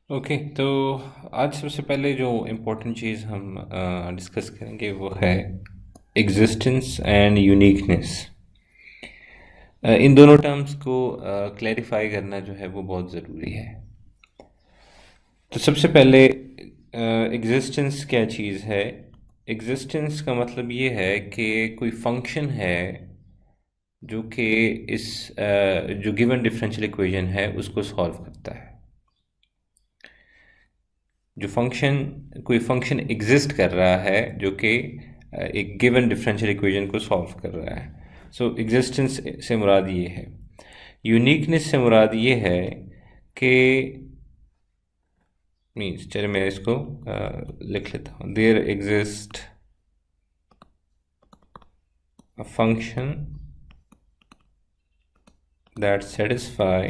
Okay, तो आज सबसे पहले जो इम्पोर्टेंट चीज़ हम डिस्कस करेंगे वो है एग्जिस्टेंस एंड यूनिकनेस। इन दोनों टर्म्स को क्लैरिफाई करना जो है वो बहुत ज़रूरी है। तो सबसे पहले एग्जिस्टेंस क्या चीज़ है। एग्जिस्टेंस का मतलब ये है कि कोई फंक्शन है जो कि इस जो गिवन डिफरेंशियल इक्वेशन है उसको सॉल्व करता है। जो फंक्शन कोई फंक्शन एग्जिस्ट कर रहा है जो कि एक गिवन डिफरेंशियल इक्वेशन को सॉल्व कर रहा है। सो एग्जिस्टेंस से मुराद ये है। यूनिकनेस से मुराद ये है कि मीन्स, चलिए मैं इसको लिख लेता हूँ। There exist a function that satisfy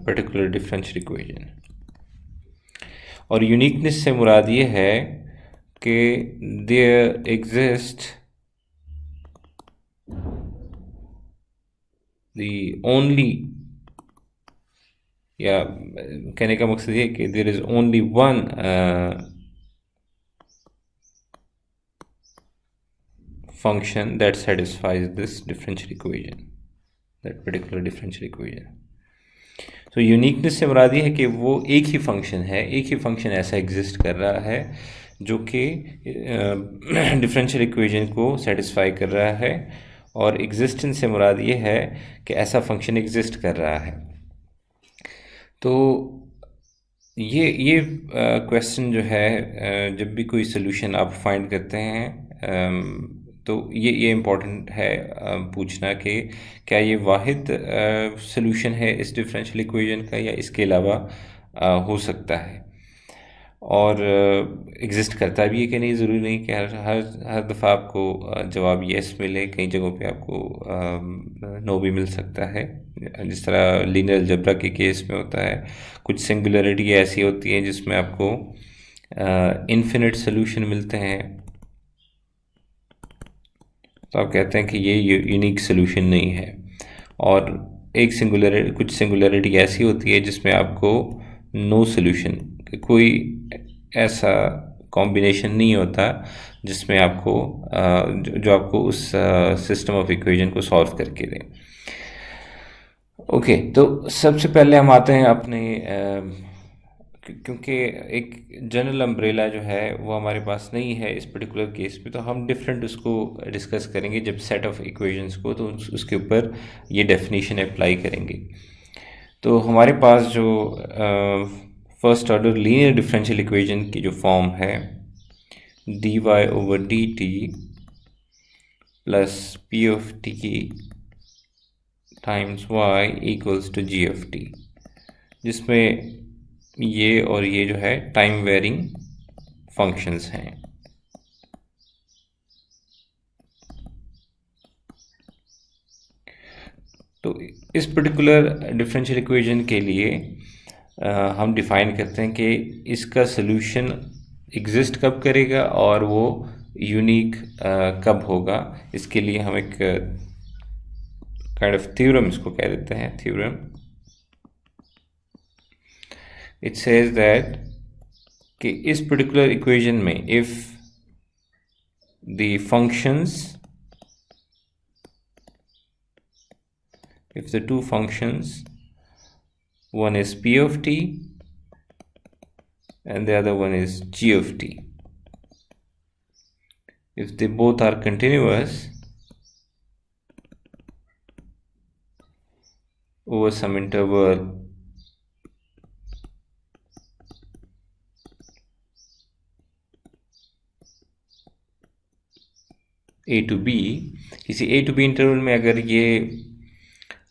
particular differential equation. और यूनिकनेस से मुराद ये है कि देयर एग्जिस्ट दी ओनली, या कहने का मकसद ये कि there is only one function that satisfies this differential equation, that particular differential equation. तो यूनिकनेस से मुराद ये है कि वो एक ही फंक्शन है, एक ही फंक्शन ऐसा एग्जिस्ट कर रहा है जो कि डिफरेंशियल इक्वेशन को सेटिस्फाई कर रहा है। और एग्जिस्टेंस से मुराद ये है कि ऐसा फंक्शन एग्जिस्ट कर रहा है। तो ये क्वेश्चन जो है, जब भी कोई सोल्यूशन आप फाइंड करते हैं तो ये इम्पोर्टेंट है पूछना कि क्या ये वाहिद सोल्यूशन है इस डिफरेंशियल इक्वेशन का, या इसके अलावा हो सकता है। और एग्जिस्ट करता भी है कि नहीं, ज़रूरी नहीं कि हर दफ़ा आपको जवाब येस मिले। कई जगहों पे आपको नो भी मिल सकता है, जिस तरह लीनियर अलजेब्रा के केस में होता है। कुछ सिंगुलरिटी ऐसी होती है जिसमें आपको इन्फिनिट सोल्यूशन मिलते हैं, तो आप कहते हैं कि ये यूनिक सोल्यूशन नहीं है। और कुछ सिंगुलरिटी ऐसी होती है जिसमें आपको नो सोल्यूशन, कोई ऐसा कॉम्बिनेशन नहीं होता जिसमें आपको जो आपको उस सिस्टम ऑफ इक्वेशन को सॉल्व करके दे। ओके, तो सबसे पहले हम आते हैं अपने क्योंकि एक जनरल अम्ब्रेला जो है वो हमारे पास नहीं है इस पर्टिकुलर केस में, तो हम डिफरेंट उसको डिस्कस करेंगे जब सेट ऑफ इक्वेशंस को, तो उसके ऊपर ये डेफिनेशन अप्लाई करेंगे। तो हमारे पास जो first order linear differential equation की जो फॉर्म है, dy over dt plus p of t times y equals to g of t, जिसमें ये और ये जो है टाइम वेरिंग फंक्शंस हैं। तो इस पर्टिकुलर डिफरेंशियल इक्वेशन के लिए हम डिफाइन करते हैं कि इसका सॉल्यूशन एग्जिस्ट कब करेगा और वो यूनिक कब होगा। इसके लिए हम एक काइंड ऑफ थ्योरम इसको कह देते हैं, थ्योरम। इट सेज दैट कि इस पर्टिकुलर इक्वेशन में if the functions, if the two functions, one is p of t and the other one is g of t, if they both are continuous over some interval a to b, किसी a to b interval में अगर ये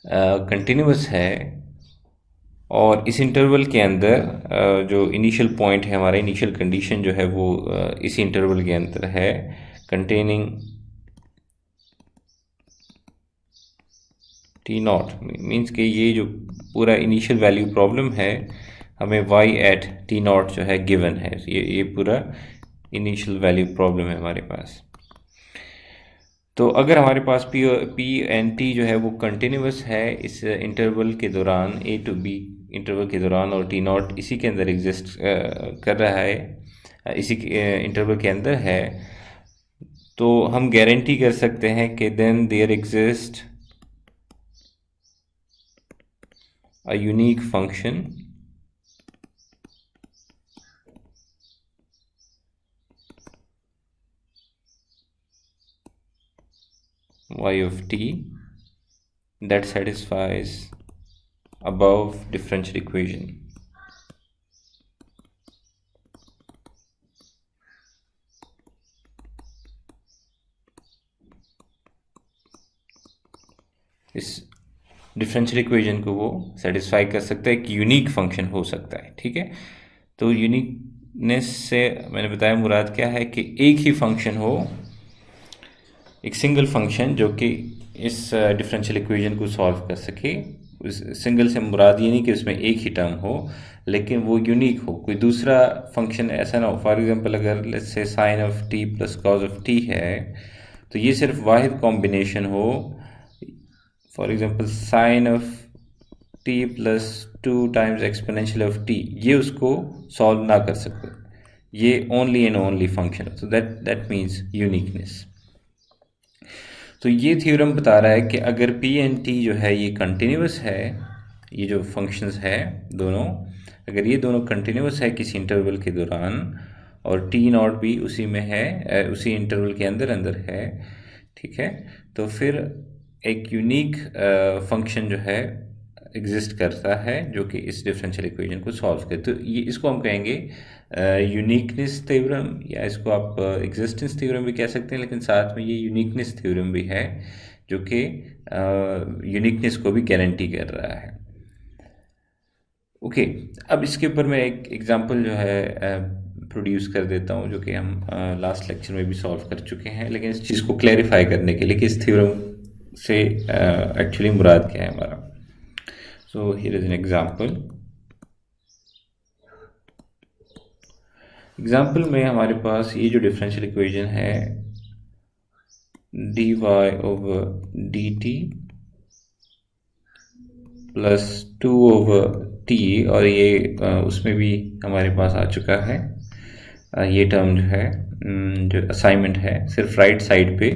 continuous है और इस interval के अंदर जो इनिशियल पॉइंट है, हमारा इनिशियल कंडीशन जो है वो इस इंटरवल के अंदर है, कंटेनिंग टी नॉट, मीन्स कि ये जो पूरा इनिशियल वैल्यू प्रॉब्लम है, हमें y एट टी नॉट जो है गिवन है। ये पूरा इनिशियल वैल्यू प्रॉब्लम है हमारे पास। तो अगर हमारे पास पी एंड टी जो है वो कंटिन्यूस है इस इंटरवल के दौरान, ए टू बी इंटरवल के दौरान, और टी नॉट इसी के अंदर एग्जिस्ट कर रहा है, इसी इंटरवल के अंदर है, तो हम गारंटी कर सकते हैं कि then there exist a unique function y of t that satisfies above differential equation. इस डिफरेंशियल इक्वेशन को वो सेटिस्फाई कर सकता है कि यूनिक फंक्शन हो सकता है। ठीक है, तो यूनिकनेस से मैंने बताया मुराद क्या है कि एक ही फंक्शन हो, एक सिंगल फंक्शन जो कि इस डिफरेंशियल इक्वेशन को सॉल्व कर सके। उस सिंगल से मुराद ये नहीं कि उसमें एक ही टर्म हो, लेकिन वो यूनिक हो, कोई दूसरा फंक्शन ऐसा ना हो। फॉर एग्जांपल अगर let's say sine of T plus cos of T है, तो ये सिर्फ वाहिद कॉम्बिनेशन हो। For example sine of T plus 2 times exponential of T, ये उसको सॉल्व ना कर सकते, ये ओनली एंड ओनली फंक्शन। तो दैट मीन्स यूनिकनेस। तो ये थ्योरम बता रहा है कि अगर पी एंड टी जो है ये कंटिन्यूस है, ये जो फंक्शंस है दोनों, अगर ये दोनों कंटिन्यूस है किसी इंटरवल के दौरान, और टी नॉट भी उसी में है, उसी इंटरवल के अंदर अंदर है, ठीक है, तो फिर एक यूनिक फंक्शन जो है एग्जिस्ट करता है जो कि इस डिफरेंशियल इक्वेशन को सॉल्व करे। तो ये इसको हम कहेंगे यूनिकनेस थ्योरम, या इसको आप एग्जिस्टेंस थ्योरम भी कह सकते हैं, लेकिन साथ में ये यूनिकनेस थ्योरम भी है जो कि यूनिकनेस को भी गारंटी कर रहा है। ओके, अब इसके ऊपर मैं एक एग्जांपल जो है प्रोड्यूस कर देता हूँ, जो कि हम लास्ट लेक्चर में भी सॉल्व कर चुके हैं, लेकिन इस चीज़ को क्लैरिफाई करने के लिए कि इस थ्योरम से एक्चुअली मुराद क्या है हमारा। So here is an example. Example में हमारे पास ये जो डिफरेंशियल इक्वेशन है dy over dt plus 2 over t, और ये उसमें भी हमारे पास आ चुका है ये टर्म जो है, जो असाइनमेंट है, सिर्फ राइट साइड पे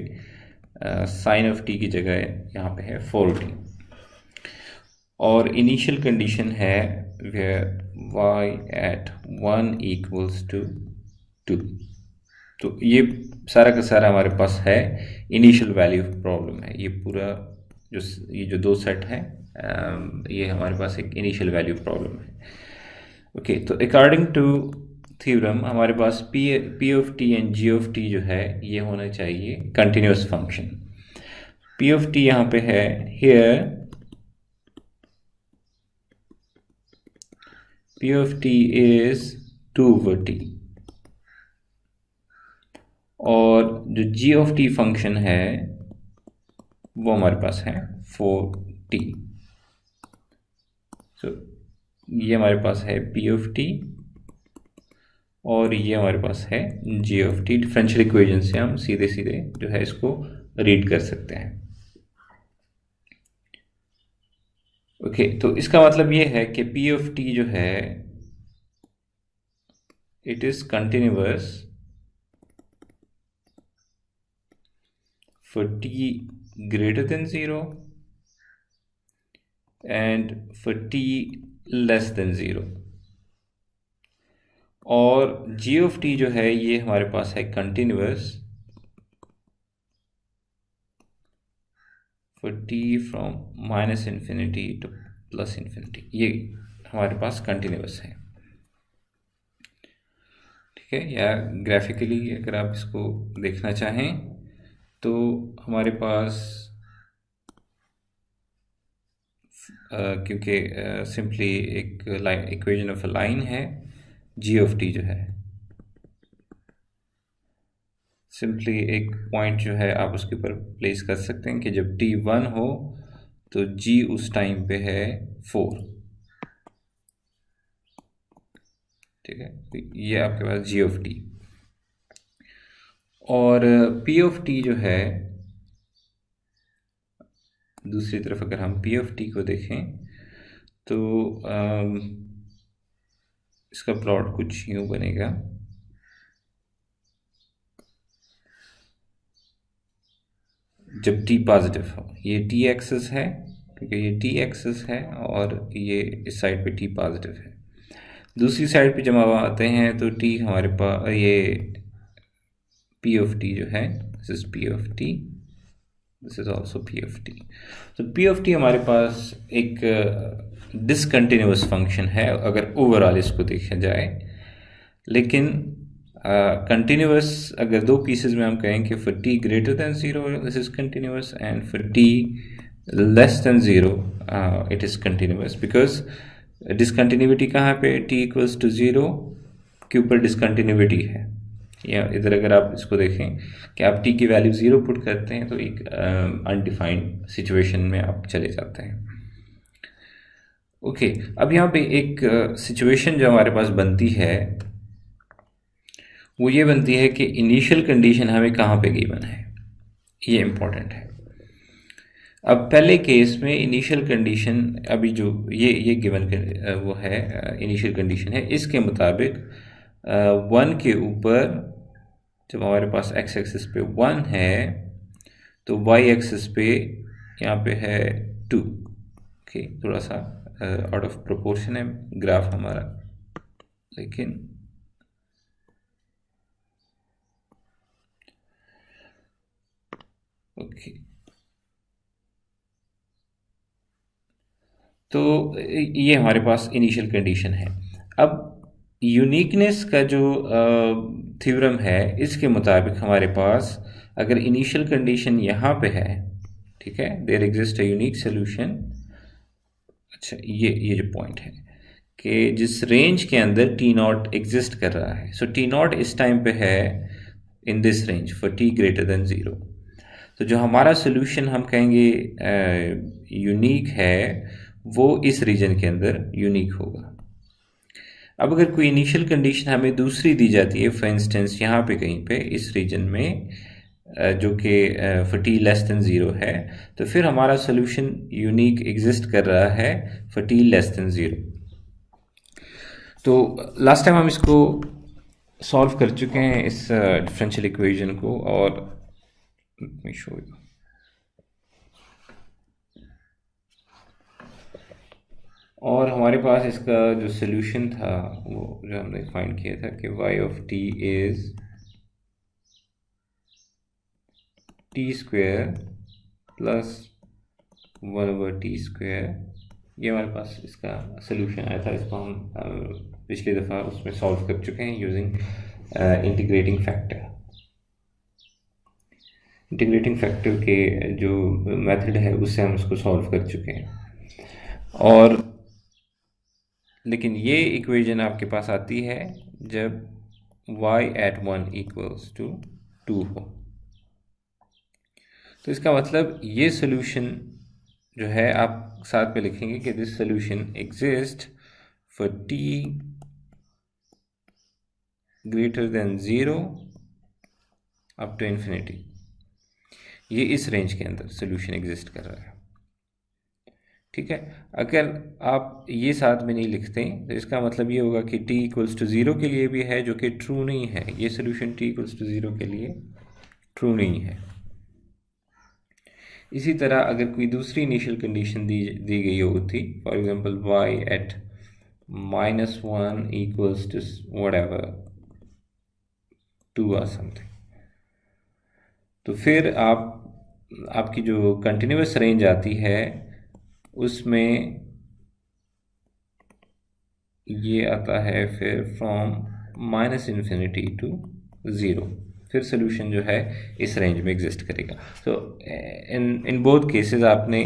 साइन ऑफ t की जगह यहाँ पे है 4t, और इनिशियल कंडीशन है where y at 1 equals to 2। तो ये सारा का सारा हमारे पास है इनिशियल वैल्यू प्रॉब्लम है। ये पूरा ये जो दो सेट है, ये हमारे पास एक इनिशियल वैल्यू प्रॉब्लम है। ओके, तो अकॉर्डिंग टू थ्योरम हमारे पास p of t and g of t जो है ये होना चाहिए continuous function. p of t यहाँ पे है here, p of t is 2 over t, और जो g of t फंक्शन है वो हमारे पास है 4t। सो ये हमारे पास है p of t, और ये हमारे पास है g of t। Differential equation से हम सीधे सीधे जो है इसको रीड कर सकते हैं। ओके, तो इसका मतलब ये है कि p of t जो है it is continuous for t greater than 0 and for t less than 0, और g of t जो है ये हमारे पास है continuous for t from minus infinity two plus infinity, ये हमारे पास कंटिन्यूअस है। ठीक है, या ग्राफिकली अगर आप इसको देखना चाहें तो हमारे पास क्योंकि सिंपली एक line equation of a line है, g ऑफ t जो है सिंपली एक पॉइंट जो है आप उसके ऊपर प्लेस कर सकते हैं कि जब t 1 हो तो g उस टाइम पे है 4। ठीक है, तो ये आपके पास g ऑफ t, और p ऑफ t जो है दूसरी तरफ अगर हम पी ऑफ टी को देखें तो इसका प्लॉट कुछ यूँ बनेगा। जब टी पॉजिटिव हो, ये टी एक्सिस है क्योंकि ये टी एक्सिस है और ये इस साइड पे टी पॉजिटिव है। दूसरी साइड पे जब हम आते हैं तो टी हमारे पास ये पी ऑफ टी जो है, this is P of T, this is also P of T. तो पी ऑफ टी हमारे पास एक डिसकंटिन्यूअस फंक्शन है अगर ओवरऑल इसको देखा जाए, लेकिन कंटिन्यूअस अगर दो पीसेस में हम कहें कि for T greater than zero this is continuous and for T less than zero it is continuous, because discontinuity कहाँ पे, टी इक्वल्स टू ज़ीरो के ऊपर डिसकंटिन्यूटी है। या इधर अगर आप इसको देखें कि आप टी की वैल्यू ज़ीरो पुट करते हैं तो एक अनडिफाइंड सिचुएशन में आप चले जाते हैं। ओके, अब यहाँ पे एक सिचुएशन जो हमारे पास बनती है वो ये बनती है कि इनिशियल कंडीशन हमें कहाँ पे गिवन है, ये इम्पोर्टेंट है। अब पहले केस में इनिशियल कंडीशन अभी जो ये गिवन वो है इनिशियल कंडीशन है, इसके मुताबिक 1 के ऊपर जब हमारे पास एक्स एक्सिस पे 1 है तो वाई एक्सिस पे यहाँ पे है 2। ओके, थोड़ा सा आउट ऑफ प्रोपोर्शन है ग्राफ हमारा, लेकिन ओके तो ये हमारे पास इनिशियल कंडीशन है। अब यूनिकनेस का जो थ्योरम है इसके मुताबिक हमारे पास अगर इनिशियल कंडीशन यहाँ पे है, ठीक है, there exist a unique solution. अच्छा, ये जो पॉइंट है कि जिस रेंज के अंदर टी नॉट एग्जिस्ट कर रहा है, सो टी नॉट इस टाइम पे है in this range for T greater than zero, तो जो हमारा सोल्यूशन हम कहेंगे यूनिक है वो इस रीजन के अंदर यूनिक होगा। अब अगर कोई इनिशियल कंडीशन हमें दूसरी दी जाती है, फॉर इंस्टेंस यहाँ पे कहीं पे इस रीजन में जो कि for T less than zero है, तो फिर हमारा सोल्यूशन यूनिक एग्जिस्ट कर रहा है for T less than zero. तो लास्ट टाइम हम इसको सॉल्व कर चुके हैं इस डिफरेंशियल इक्वेशन को, और let me show you. और हमारे पास इसका जो सोल्यूशन था वो जो हमने फाइंड किया था कि y of t is T square plus 1/t²। ये हमारे पास इसका सोल्यूशन आया था, इसको हम पिछली दफ़ा उसमें सॉल्व कर चुके हैं using integrating factor. Integrating factor के जो मेथड है उससे हम उसको सॉल्व कर चुके हैं। और लेकिन ये इक्वेशन आपके पास आती है जब y at 1 इक्वल्स टू 2 हो, तो इसका मतलब ये सोल्यूशन जो है आप साथ में लिखेंगे कि this solution exist for t greater than 0 up to infinity. ये इस रेंज के अंदर सोल्यूशन एग्जिस्ट कर रहा है, ठीक है। अगर आप ये साथ में नहीं लिखते तो इसका मतलब ये होगा कि t इक्वल्स टू 0 के लिए भी है, जो कि ट्रू नहीं है। ये सोल्यूशन t इक्वल्स टू 0 के लिए ट्रू नहीं है। इसी तरह अगर कोई दूसरी इनिशियल कंडीशन दी गई होती, for example y at -1 equals to whatever 2 और समथिंग, तो फिर आपकी जो कंटिन्यूअस रेंज आती है उसमें ये आता है फिर फ्रॉम -इन्फिनिटी टू 0, फिर सोल्यूशन जो है इस रेंज में एग्जिस्ट करेगा। तो इन बोथ केसेस आपने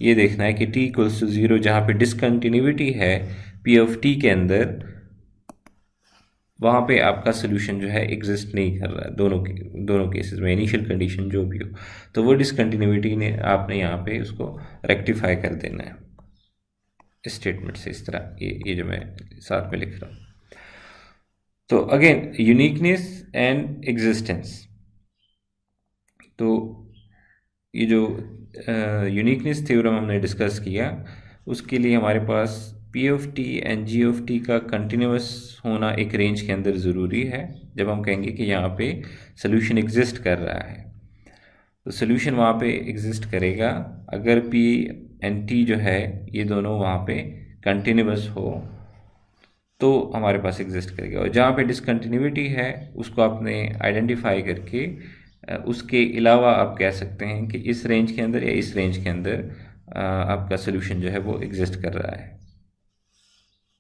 ये देखना है कि t इक्वल्स टू 0 जहाँ पे डिसकंटिन्यूटी है p ऑफ t के अंदर, वहाँ पे आपका सोल्यूशन जो है एग्जिस्ट नहीं कर रहा है दोनों केसेस में, इनिशियल कंडीशन जो भी हो, तो वो डिसकंटिन्यूटी ने आपने यहाँ पे उसको रेक्टिफाई कर देना है इस स्टेटमेंट से, इस तरह ये जो मैं साथ में लिख रहा हूँ। तो अगेन यूनिकनेस एंड एग्जिस्टेंस, तो ये जो यूनिकनेस थ्योरम हमने डिस्कस किया, उसके लिए हमारे पास P of T and G of T का कंटिन्यूस होना एक रेंज के अंदर ज़रूरी है। जब हम कहेंगे कि यहाँ पे सोल्यूशन एग्जिस्ट कर रहा है, तो सोल्यूशन वहाँ पे एग्जिस्ट करेगा अगर पी एंड टी जो है ये दोनों वहाँ पे कंटिन्यूस हो, तो हमारे पास एग्जिस्ट करेगा। और जहाँ पे डिसकंटिन्यूटी है उसको आपने आइडेंटिफाई करके उसके अलावा आप कह सकते हैं कि इस रेंज के अंदर या इस रेंज के अंदर आपका सोल्यूशन जो है वो एग्जिस्ट कर रहा है।